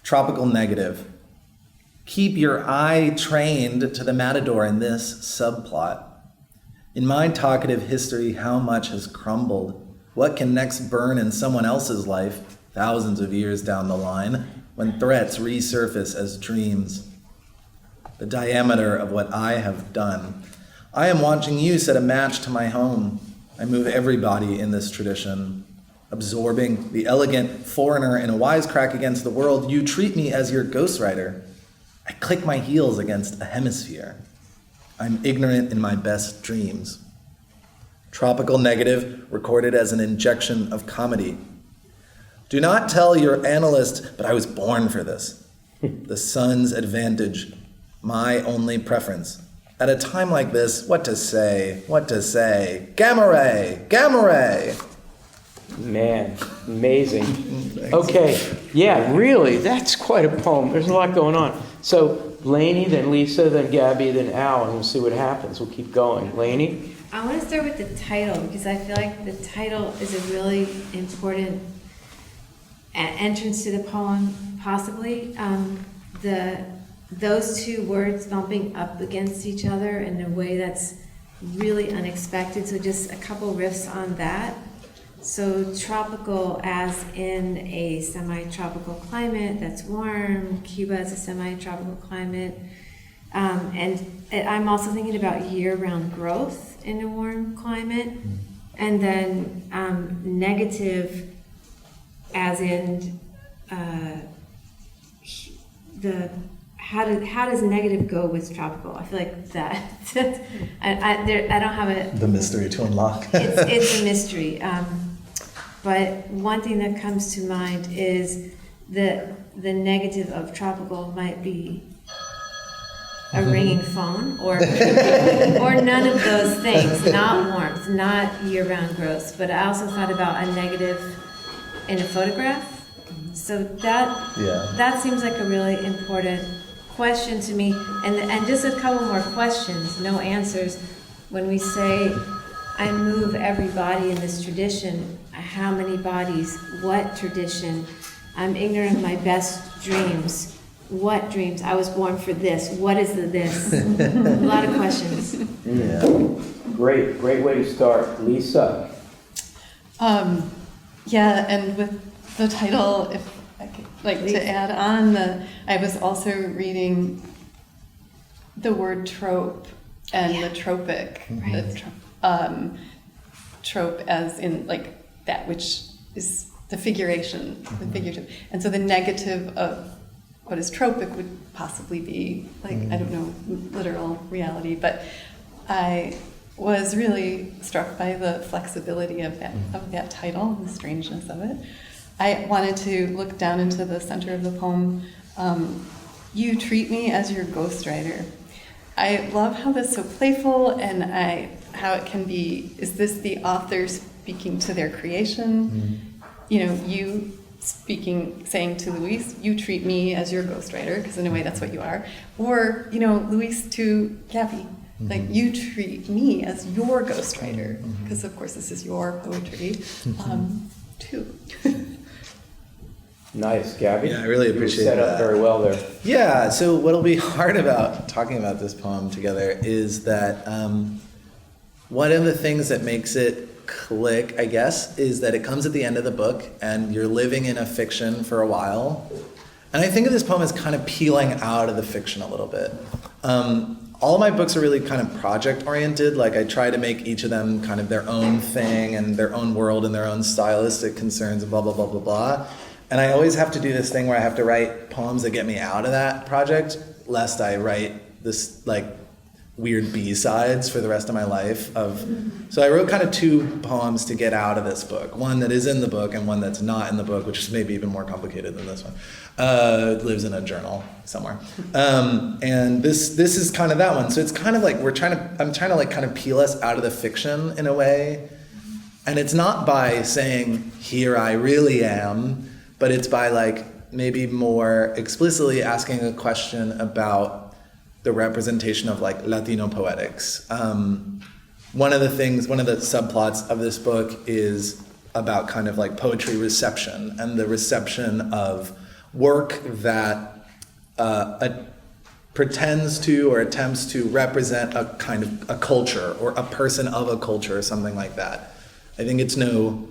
Tropical negative. Keep your eye trained to the matador in this subplot. In my talkative history, how much has crumbled? What can next burn in someone else's life, thousands of years down the line, when threats resurface as dreams? The diameter of what I have done. I am watching you set a match to my home. I move everybody in this tradition. Absorbing the elegant foreigner in a wisecrack against the world, you treat me as your ghostwriter. I click my heels against a hemisphere. I'm ignorant in my best dreams. Tropical negative, recorded as an injection of comedy. Do not tell your analyst, but I was born for this. The sun's advantage, my only preference. At a time like this, what to say? Gamma ray, gamma ray. Man, amazing. Okay, yeah, really, that's quite a poem. There's a lot going on. So, Lainey, then Lisa, then Gabby, then Al, and we'll see what happens. We'll keep going. Lainey? I want to start with the title, because I feel like the title is a really important entrance to the poem, possibly. Those two words bumping up against each other in a way that's really unexpected. So just a couple riffs on that. So tropical as in a semi-tropical climate that's warm. Cuba is a semi-tropical climate. And I'm also thinking about year-round growth in a warm climate. And then negative as in how does negative go with tropical? I feel like that I don't have a The mystery to unlock. it's a mystery. But one thing that comes to mind is the negative of tropical might be a ringing phone or none of those things. Not warmth, not year-round growth. But I also thought about a negative in a photograph. So that seems like a really important question to me. And just a couple more questions, no answers. When we say, I move every body in this tradition, how many bodies, what tradition? I'm ignorant of my best dreams. What dreams? I was born for this. What is the this? A lot of questions. Yeah. Great way to start. Lisa? Yeah, and with the title, if I could to add on, I was also reading the word trope and the tropic. Right. The trope as in that which is the figuration, the figurative. And so the negative of what is tropic would possibly be I don't know, literal reality, but I was really struck by the flexibility of that title, the strangeness of it. I wanted to look down into the center of the poem. You treat me as your ghostwriter. I love how that's so playful and how it can be, is this the author speaking to their creation? You saying to Luis, you treat me as your ghostwriter, because in a way that's what you are. Or, Luis to Gabby, you treat me as your ghostwriter, because of course this is your poetry, too. Nice, Gabby. Yeah, I really appreciate that. Set up very well there. Yeah, so what'll be hard about talking about this poem together is that one of the things that makes it click, I guess, is that it comes at the end of the book and you're living in a fiction for a while. And I think of this poem as kind of peeling out of the fiction a little bit. All of my books are really kind of project-oriented. I try to make each of them kind of their own thing and their own world and their own stylistic concerns and blah, blah, blah, blah, blah. And I always have to do this thing where I have to write poems that get me out of that project, lest I write this weird B-sides for the rest of my life. So I wrote kind of two poems to get out of this book. One that is in the book and one that's not in the book, which is maybe even more complicated than this one. It lives in a journal somewhere. And this is kind of that one. So it's kind of I'm trying to kind of peel us out of the fiction in a way. And it's not by saying, here I really am, but it's by maybe more explicitly asking a question about the representation of Latino poetics. One of the subplots of this book is about kind of poetry reception and the reception of work that pretends to or attempts to represent a kind of a culture or a person of a culture or something like that. I think it's no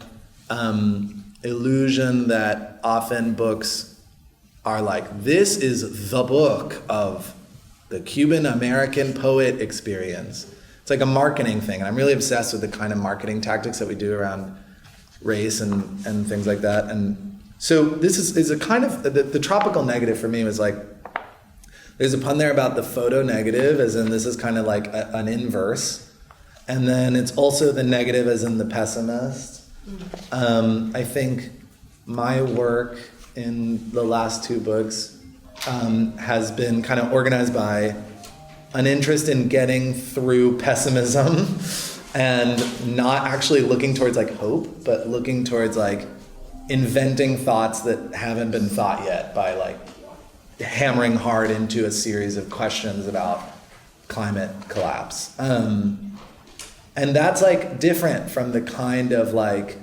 illusion that often books are like, this is the book of the Cuban American poet experience. It's like a marketing thing, and I'm really obsessed with the kind of marketing tactics that we do around race and things like that. And so this is a kind of, the tropical negative for me was like, there's a pun there about the photo negative, as in this is kind of like an inverse. And then it's also the negative as in the pessimist. I think my work in the last two books has been kind of organized by an interest in getting through pessimism and not actually looking towards like hope, but looking towards like inventing thoughts that haven't been thought yet by like hammering hard into a series of questions about climate collapse. And that's like different from the kind of like,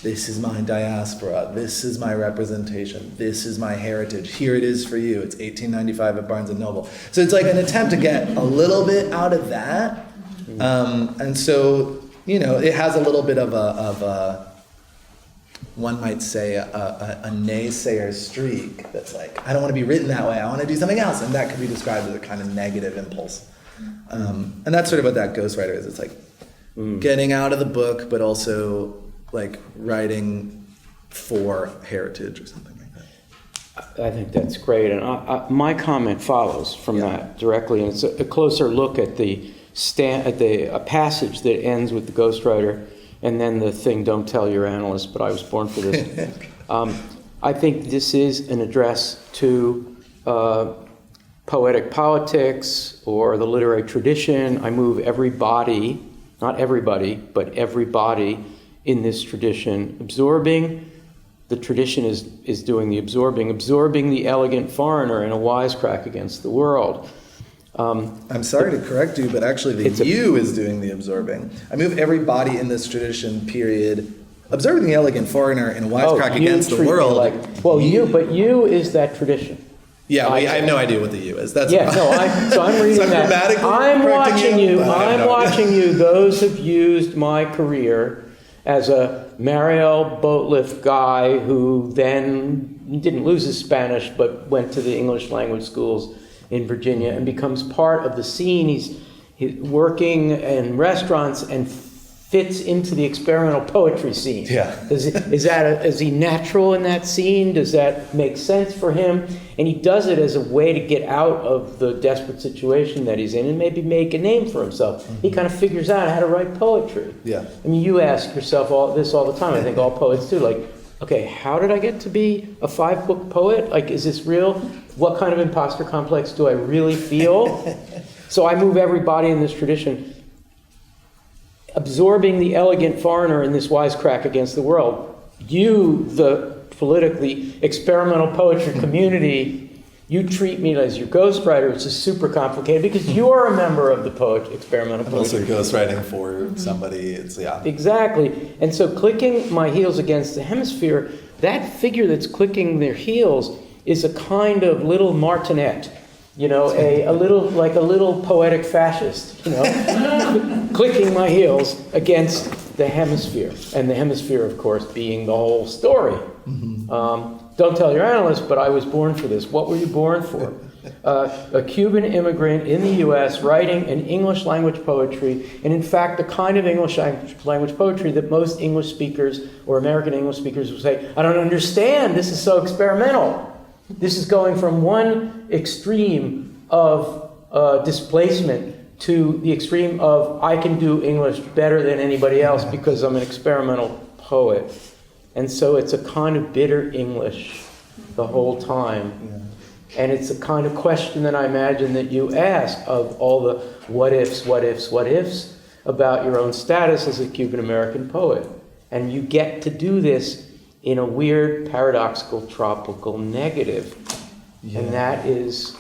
this is my diaspora, this is my representation, this is my heritage, here it is for you, it's 1895 at Barnes & Noble. So it's like an attempt to get a little bit out of that. And so, you know, it has a little bit of a one might say a naysayer streak that's like, I don't want to be written that way, I want to do something else. And that could be described as a kind of negative impulse. And that's sort of what that ghostwriter is. It's like getting out of the book, but also like writing for heritage or something like that. I think that's great. And my comment follows from that directly. And it's a closer look at a passage that ends with the ghostwriter and then the thing, don't tell your analyst, but I was born for this. I think this is an address to poetic politics or the literary tradition. I move everybody, not everybody, but everybody in this tradition, absorbing. The tradition is doing the absorbing the elegant foreigner in a wisecrack against the world. I'm sorry to correct you, but actually the you is doing the absorbing. I move everybody in this tradition, period. Observing the elegant foreigner in a wisecrack against the world. But you is that tradition. Yeah, I have no idea what the you is. That's so I'm reading so that. I'm watching you. I'm watching you. Those have used my career as a Mariel boatlift guy who then didn't lose his Spanish, but went to the English language schools in Virginia and becomes part of the scene. He's working in restaurants and fits into the experimental poetry scene. Yeah. Is he natural in that scene? Does that make sense for him? And he does it as a way to get out of the desperate situation that he's in and maybe make a name for himself. Mm-hmm. He kind of figures out how to write poetry. Yeah. I mean, you ask yourself all the time. I think all poets do. Like, okay, how did I get to be a 5-book poet? Like, is this real? What kind of imposter complex do I really feel? So I move everybody in this tradition, absorbing the elegant foreigner in this wisecrack against the world. You, the politically experimental poetry community, you treat me as your ghostwriter, which is super complicated because you are a member of the experimental poetry. I'm also ghostwriting for somebody. Exactly. And so clicking my heels against the hemisphere, that figure that's clicking their heels is a kind of little martinet. You know, a little poetic fascist, you know, clicking my heels against the hemisphere. And the hemisphere, of course, being the whole story. Mm-hmm. Don't tell your analyst, but I was born for this. What were you born for? A Cuban immigrant in the U.S. writing an English language poetry, and in fact, the kind of English language poetry that most English speakers or American English speakers would say, I don't understand, this is so experimental. This is going from one extreme of displacement to the extreme of I can do English better than anybody else because I'm an experimental poet. And so it's a kind of bitter English the whole time. Yeah. And it's a kind of question that I imagine that you ask of all the what ifs about your own status as a Cuban American poet. And you get to do this in a weird, paradoxical, tropical negative. Yeah. And that is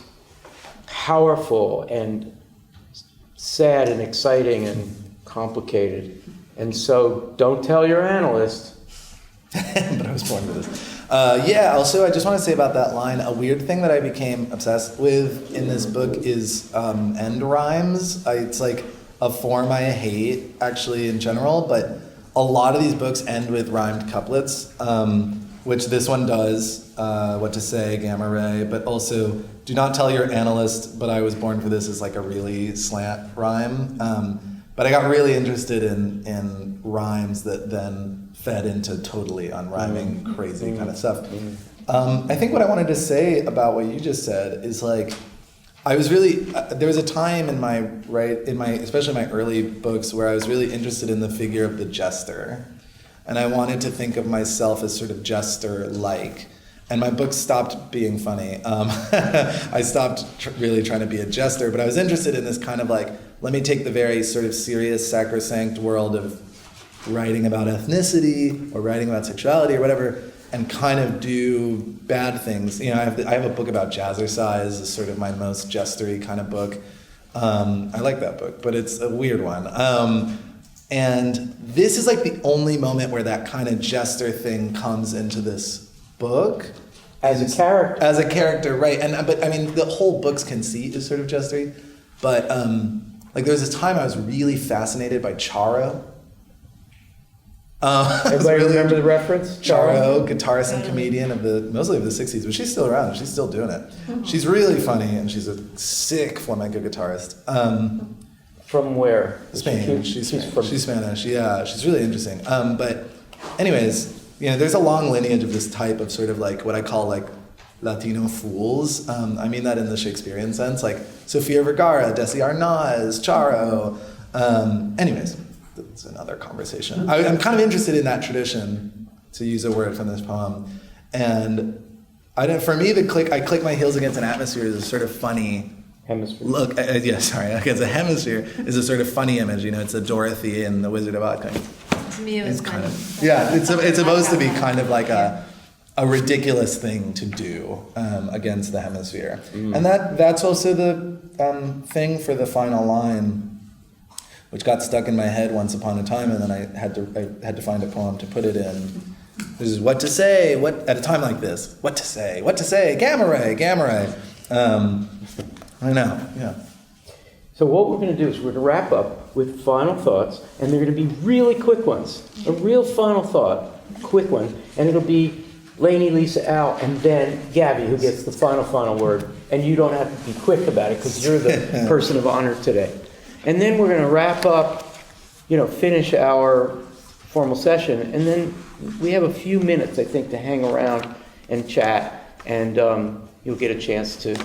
powerful and sad and exciting and complicated. And so don't tell your analyst. But I was born with this. Yeah, also, I just want to say about that line, a weird thing that I became obsessed with in this book is end rhymes. It's like a form I hate, actually, in general, but a lot of these books end with rhymed couplets, which this one does, what to say, gamma ray, but also, do not tell your analyst, but I was born for this is like a really slant rhyme. But I got really interested in rhymes that then fed into totally unrhyming, crazy kind of stuff. I think what I wanted to say about what you just said is like, I was really, there was a time in my, especially my early books where I was really interested in the figure of the jester. And I wanted to think of myself as sort of jester-like. And my books stopped being funny. I stopped really trying to be a jester, but I was interested in this kind of like, let me take the very sort of serious, sacrosanct world of writing about ethnicity or writing about sexuality or whatever, and kind of do bad things. You know, I have a book about jazzercise, is sort of my most jestery kind of book. I like that book, but it's a weird one. And this is like the only moment where that kind of jester thing comes into this book. As a character. As a character, right. But I mean, the whole book's conceit is sort of jestery. But like there was this time I was really fascinated by Charo. Everybody remember the reference? Charo, guitarist and comedian mostly of the 60s, but she's still around. She's still doing it. She's really funny, and she's a sick flamenco guitarist. From where? Spain. She's Spanish. Yeah, she's really interesting. But anyways, you know, there's a long lineage of this type of sort of like what I call like Latino fools. I mean that in the Shakespearean sense, like Sofia Vergara, Desi Arnaz, Charo. Anyways, that's another conversation. I'm kind of interested in that tradition, to use a word from this poem. And for me, I click my heels against an atmosphere is a sort of funny hemisphere. Look, against a hemisphere is a sort of funny image. You know, it's a Dorothy and the Wizard of Oz kind of. To me, it was kind of, yeah, it's supposed to be kind of like a ridiculous thing to do against the hemisphere. And that's also the thing for the final line, which got stuck in my head once upon a time, and then I had to find a poem to put it in. This is what to say, at a time like this, what to say, gamma ray. I know, yeah. So what we're going to do is we're going to wrap up with final thoughts, and they're going to be really quick ones. A real final thought, quick one, and it'll be Lainey, Lisa, Al, and then Gabby who gets the final word. And you don't have to be quick about it because you're the person of honor today. And then we're going to wrap up, finish our formal session, and then we have a few minutes, I think, to hang around and chat, and you'll get a chance to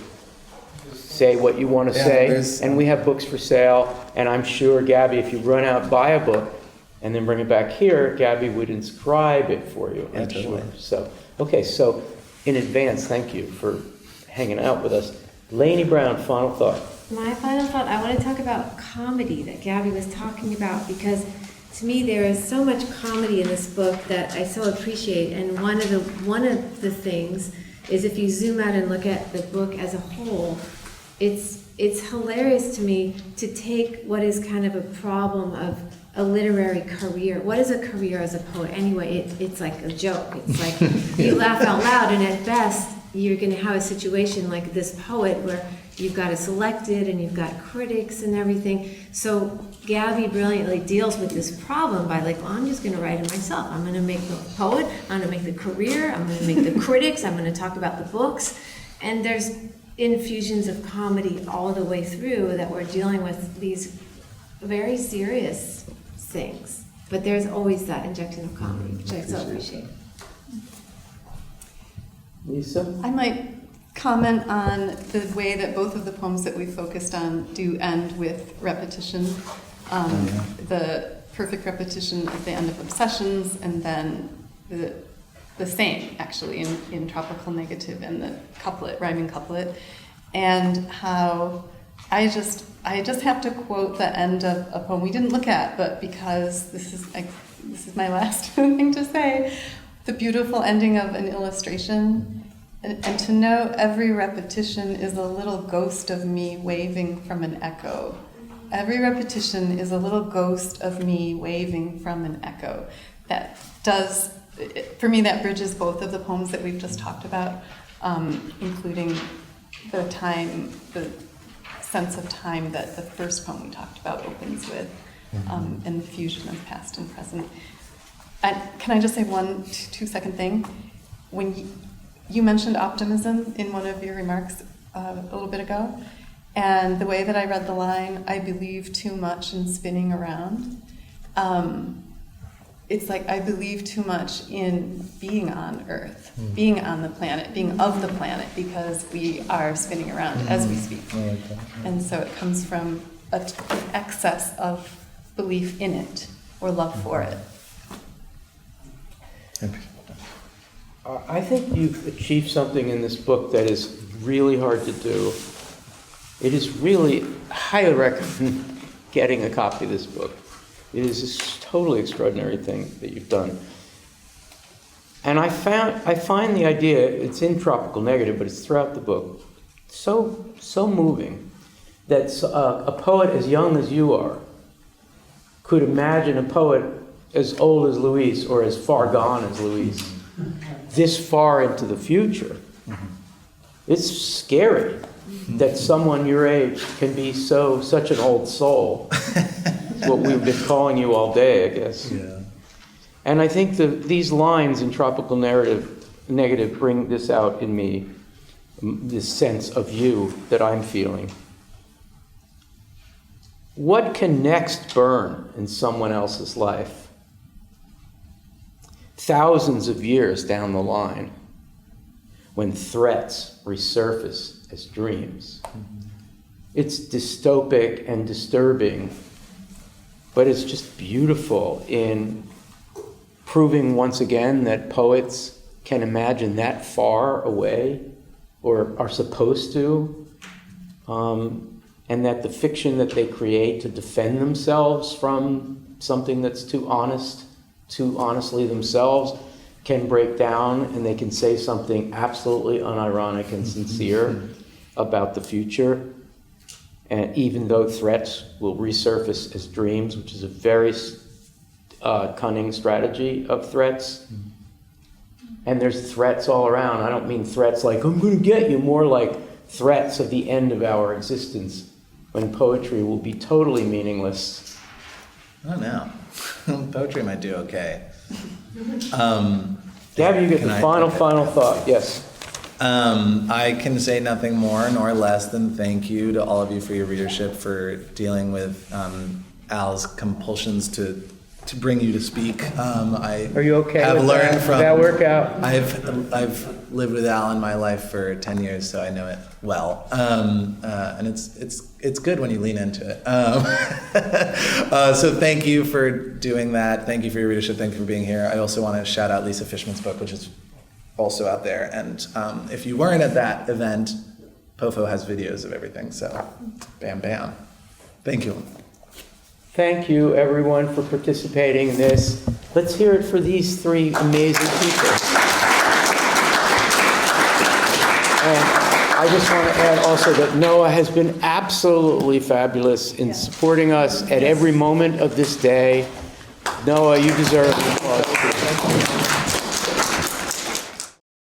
say what you want to say. And we have books for sale, and I'm sure, Gabby, if you run out, buy a book, and then bring it back here, Gabby would inscribe it for you, I'm sure. So, okay, so in advance, thank you for hanging out with us. Lainey Brown, final thought. My final thought, I want to talk about comedy that Gabby was talking about, because to me there is so much comedy in this book that I so appreciate. And one of the things is, if you zoom out and look at the book as a whole, it's hilarious to me to take what is kind of a problem of a literary career. What is a career as a poet? Anyway, it's like a joke. It's like you laugh out loud, and at best you're going to have a situation like this poet where you've got a selected and you've got critics and everything. So Gabby brilliantly deals with this problem by like, well, I'm just going to write it myself. I'm going to make the poet, I'm going to make the career, I'm going to make the critics, I'm going to talk about the books. And there's infusions of comedy all the way through that we're dealing with these very serious things. But there's always that injection of comedy, which I so appreciate. Lisa? I might comment on the way that both of the poems that we focused on do end with repetition. The perfect repetition at the end of Obsessions, and then the same, actually, in Tropical Negative and the couplet, rhyming couplet, and how I just have to quote the end of a poem we didn't look at, but because this is my last thing to say, the beautiful ending of an illustration. And to know every repetition is a little ghost of me waving from an echo. Every repetition is a little ghost of me waving from an echo. That does for me, that bridges both of the poems that we've just talked about, including the sense of time that the first poem we talked about opens with, and the fusion of past and present. And can I just say one 2-second thing? When you mentioned optimism in one of your remarks a little bit ago, and the way that I read the line, I believe too much in spinning around. It's like I believe too much in being on Earth, being on the planet, being of the planet, because we are spinning around as we speak. And so it comes from an excess of belief in it or love for it. I think you've achieved something in this book that is really hard to do. It is really, I highly recommend getting a copy of this book. It is a totally extraordinary thing that you've done. And I find the idea, it's in Tropical Negative, but it's throughout the book, so moving that a poet as young as you are could imagine a poet as old as Luis or as far gone as Luis, this far into the future. It's scary that someone your age can be such an old soul. It's what we've been calling you all day, I guess. Yeah. And I think these lines in Tropical Negative bring this out in me, this sense of you that I'm feeling. What can next burn in someone else's life? Thousands of years down the line, when threats resurface as dreams. It's dystopic and disturbing, but it's just beautiful in proving once again that poets can imagine that far away, or are supposed to, and that the fiction that they create to defend themselves from something that's too honestly themselves, can break down, and they can say something absolutely unironic and sincere about the future. And even though threats will resurface as dreams, which is a very cunning strategy of threats. And there's threats all around. I don't mean threats like, I'm going to get you, more like threats of the end of our existence, when poetry will be totally meaningless. I don't know. Poetry might do okay. Gabby, you get the final thought. Yes. I can say nothing more nor less than thank you to all of you for your readership, for dealing with Al's compulsions to bring you to speak. Are you okay have with learned that? from, Did that work out? I've lived with Al in my life for 10 years, so I know it well. And it's good when you lean into it. So thank you for doing that. Thank you for your readership. Thank you for being here. I also want to shout out Lisa Fishman's book, which is also out there. And if you weren't at that event, POFO has videos of everything. So bam, bam. Thank you. Thank you, everyone, for participating in this. Let's hear it for these three amazing people. And I just want to add also that Noah has been absolutely fabulous in supporting us at every moment of this day. Noah, you deserve an applause.